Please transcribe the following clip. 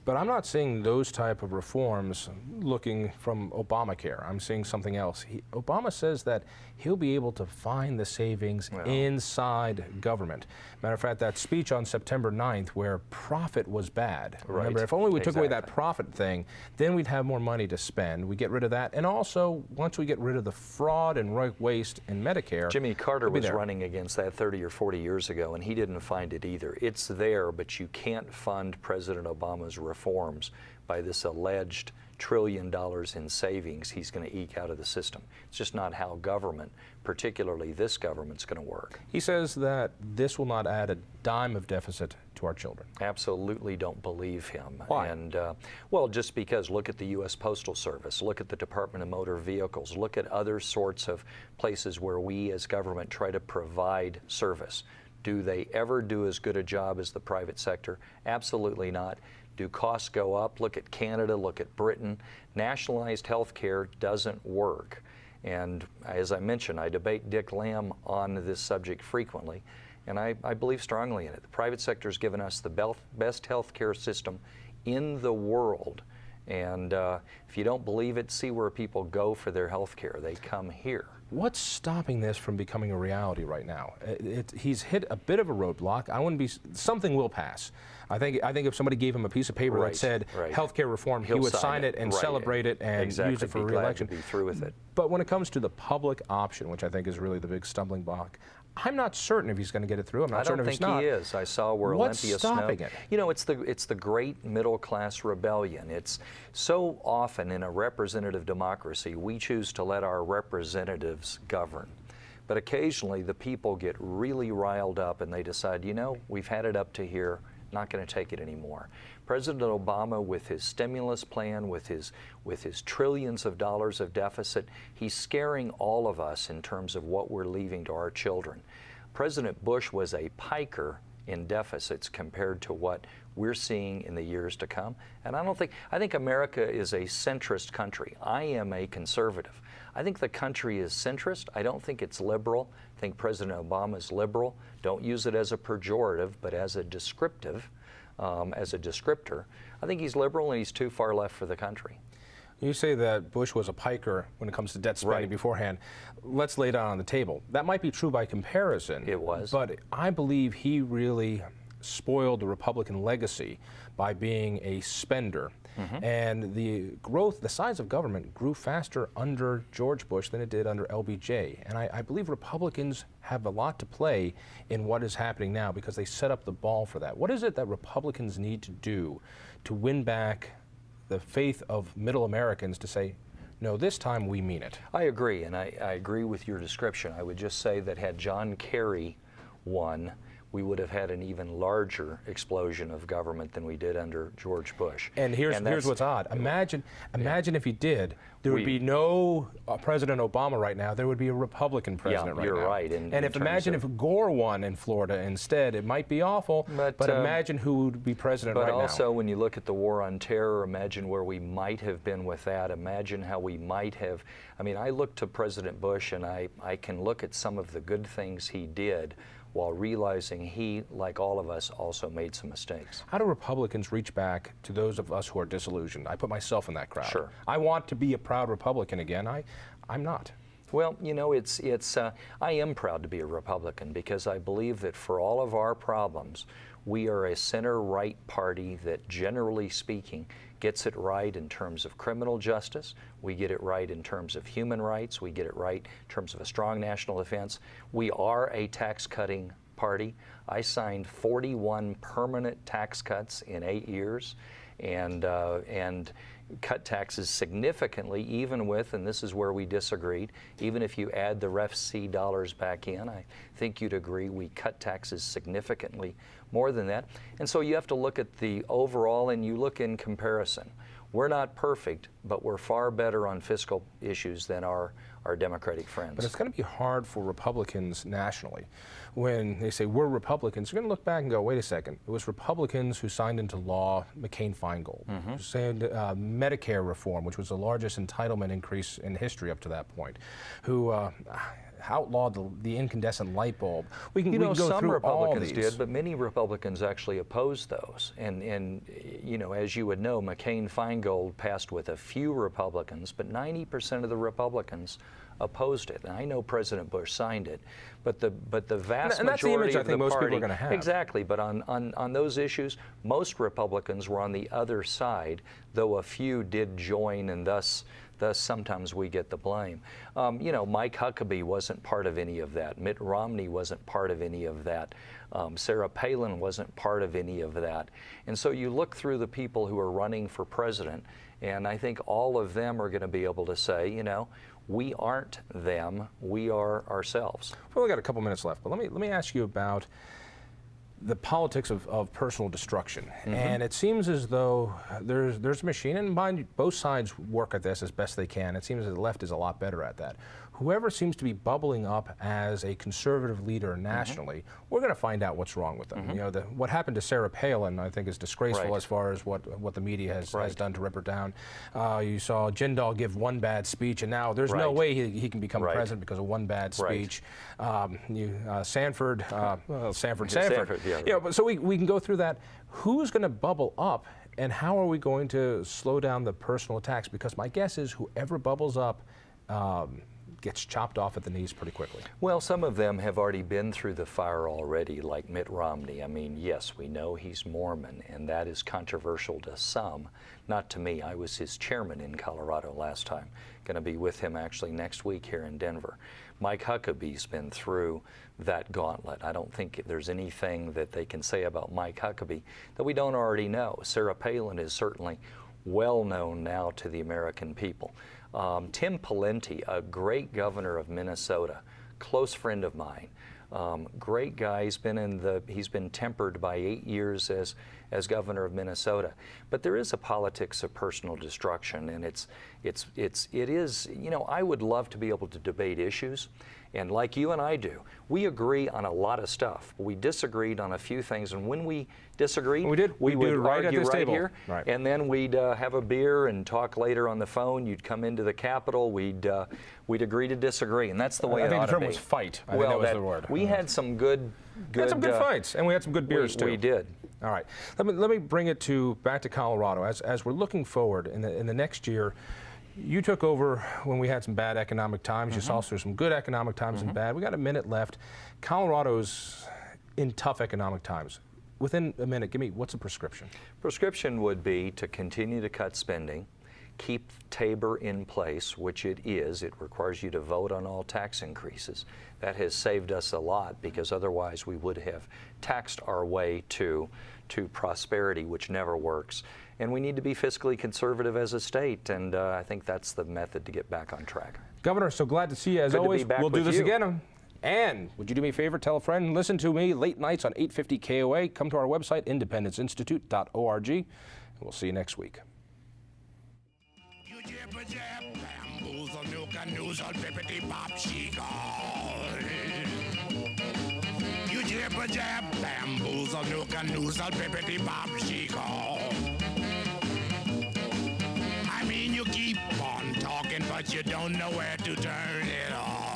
But I'm not seeing those type of reforms looking from Obamacare. I'm seeing something else. Obama says that he'll be able to find the savings inside government. Matter of fact, that speech on September 9th where profit was bad. Right. Remember, if only we took away that profit thing, then we'd have more money to spend. We get rid of that. And also, once we get rid of the fraud and waste in Medicare. Jimmy Carter was running against that 30 or 40 years ago, and he didn't find it either. It's there, but you can't fund President Obama's reforms by this alleged $1 trillion in savings he's going to eke out of the system. It's just not how government, particularly this government's going to work. He says that this will not add a dime of deficit to our children. Absolutely don't believe him. Why? And well, just because look at the U.S. Postal Service, look at the Department of Motor Vehicles, look at other sorts of places where we as government try to provide service. Do they ever do as good a job as the private sector? Absolutely not. Do costs go up? Look at Canada, look at Britain. Nationalized health care doesn't work. And as I mentioned, I debate Dick Lamb on this subject frequently, and I believe strongly in it. The private sector has given us the best health care system in the world. And if you don't believe it, see where people go for their health care. They come here. What's stopping this from becoming a reality right now? He's hit a bit of a roadblock. I wouldn't be. Something will pass. I think if somebody gave him a piece of paper that said healthcare reform, he would sign it and celebrate it and use it for re-election. Be through with it. But when it comes to the public option, which I think is really the big stumbling block, I'm not certain if he's going to get it through. I'm not certain if he's not. I don't think he is. I saw where What's Olympia stopping Snow. it? You know, it's the great middle class rebellion. It's so often in a representative democracy we choose to let our representatives govern. But occasionally the people get really riled up and they decide, you know, we've had it up to here, not going to take it anymore. President Obama, with his stimulus plan, with his trillions of dollars of deficit, he's scaring all of us in terms of what we're leaving to our children. President Bush was a piker in deficits compared to what we're seeing in the years to come. And I think America is a centrist country. I am a conservative. I think the country is centrist. I don't think it's liberal. I think President Obama is liberal. Don't use it as a pejorative, but as a descriptive, as a descriptor. I think he's liberal and he's too far left for the country. You say that Bush was a piker when it comes to debt spending beforehand. Let's lay it out on the table. That might be true by comparison. It was. But I believe he really spoiled the Republican legacy by being a spender. And the size of government grew faster under George Bush than it did under LBJ. And I believe Republicans have a lot to play in what is happening now because they set up the ball for that. What is it that Republicans need to do to win back the faith of middle Americans to say, no, this time we mean it? I agree, and I agree with your description. I would just say that had John Kerry won, we would have had an even larger explosion of government than we did under George Bush. And here's what's odd. Imagine if he did, there would be no President Obama right now. There would be a Republican president right now. You're right. Imagine if Gore won in Florida instead. It might be awful, but imagine who would be president right now. But also, when you look at the war on terror, imagine where we might have been with that. Imagine how we might have. I mean, I look to President Bush, and I can look at some of the good things he did, while realizing he, like all of us, also made some mistakes. How do Republicans reach back to those of us who are disillusioned? I put myself in that crowd. Sure. I want to be a proud Republican again. I'm not. Well, you know, I am proud to be a Republican because I believe that for all of our problems, we are a center-right party that, generally speaking, gets it right in terms of criminal justice. We get it right in terms of human rights. We get it right in terms of a strong national defense. We are a tax-cutting party. I signed 41 permanent tax cuts in 8 years, and cut taxes significantly, even with, and this is where we disagreed, even if you add the Ref C dollars back in, I think you'd agree we cut taxes significantly more than that. And so you have to look at the overall, and you look in comparison. We're not perfect, but we're far better on fiscal issues than our Democratic friends. But it's going to be hard for Republicans nationally. When they say we're Republicans, you're going to look back and go, wait a second, it was Republicans who signed into law McCain-Feingold, who signed Medicare reform, which was the largest entitlement increase in history up to that point, who outlawed the incandescent light bulb. We can, You we know, can go some through all Republicans these. did, but many Republicans actually opposed those. And you know, as you would know, McCain-Feingold passed with a few Republicans, but 90% of the Republicans opposed it. And I know President Bush signed it, but the vast and that's the image majority I of think the most party, people are going to have. exactly. But on those issues, most Republicans were on the other side, though a few did join, and thus sometimes we get the blame. You know, Mike Huckabee wasn't part of any of that. Mitt Romney wasn't part of any of that. Sarah Palin wasn't part of any of that. And so you look through the people who are running for president, and I think all of them are going to be able to say, you know, we aren't them, we are ourselves. We've only got a couple minutes left, but let me ask you about the politics of personal destruction. And it seems as though there's a machine, and mind you, both sides work at this as best they can. It seems that the left is a lot better at that. Whoever seems to be bubbling up as a conservative leader nationally, we're going to find out what's wrong with them. You know, what happened to Sarah Palin, I think, is disgraceful Right. as far as what the media has done to rip her down. You saw Jindal give one bad speech, and now there's no Right. way he can become Right. president because of one bad Right. speech. Sanford, Sanford. Yeah. You know, but so we can go through that. Who's going to bubble up, and how are we going to slow down the personal attacks? Because my guess is whoever bubbles up gets chopped off at the knees pretty quickly. Well, some of them have already been through the fire already, like Mitt Romney. I mean, yes, we know he's Mormon, and that is controversial to some, not to me. I was his chairman in Colorado last time. Going to be with him actually next week here in Denver. Mike Huckabee's been through that gauntlet. I don't think there's anything that they can say about Mike Huckabee that we don't already know. Sarah Palin is certainly well known now to the American people. Tim Pawlenty, a great governor of Minnesota, close friend of mine, great guy. He's been tempered by 8 years as governor of Minnesota. But there is a politics of personal destruction, and it is, you know, I would love to be able to debate issues. And like you and I do, we agree on a lot of stuff. We disagreed on a few things, and when we disagreed, we would right at argue this right table. here, Right. and then we'd have a beer and talk later on the phone. You'd come into the Capitol. We'd agree to disagree, and that's the way I it think ought the to term be. was fight. I well, think that was the word. We had some good. We had some good fights, and we had some good beers too. We did. All right. Let me bring it back to Colorado. As we're looking forward in the next year, you took over when we had some bad economic times. You saw through some good economic times and bad. We got a minute left. Colorado's in tough economic times. Within a minute, give me, what's the prescription? Prescription would be to continue to cut spending, keep Tabor in place, which it is. It requires you to vote on all tax increases. That has saved us a lot, because otherwise we would have taxed our way to prosperity, which never works. And we need to be fiscally conservative as a state, and I think that's the method to get back on track. Governor, so glad to see you as Good to be always. back We'll do with this you. again. And would you do me a favor, tell a friend, listen to me late nights on 850 KOA. Come to our website, independenceinstitute.org. And we'll see you next week. I mean, you keep on talking, but you don't know where to turn it off.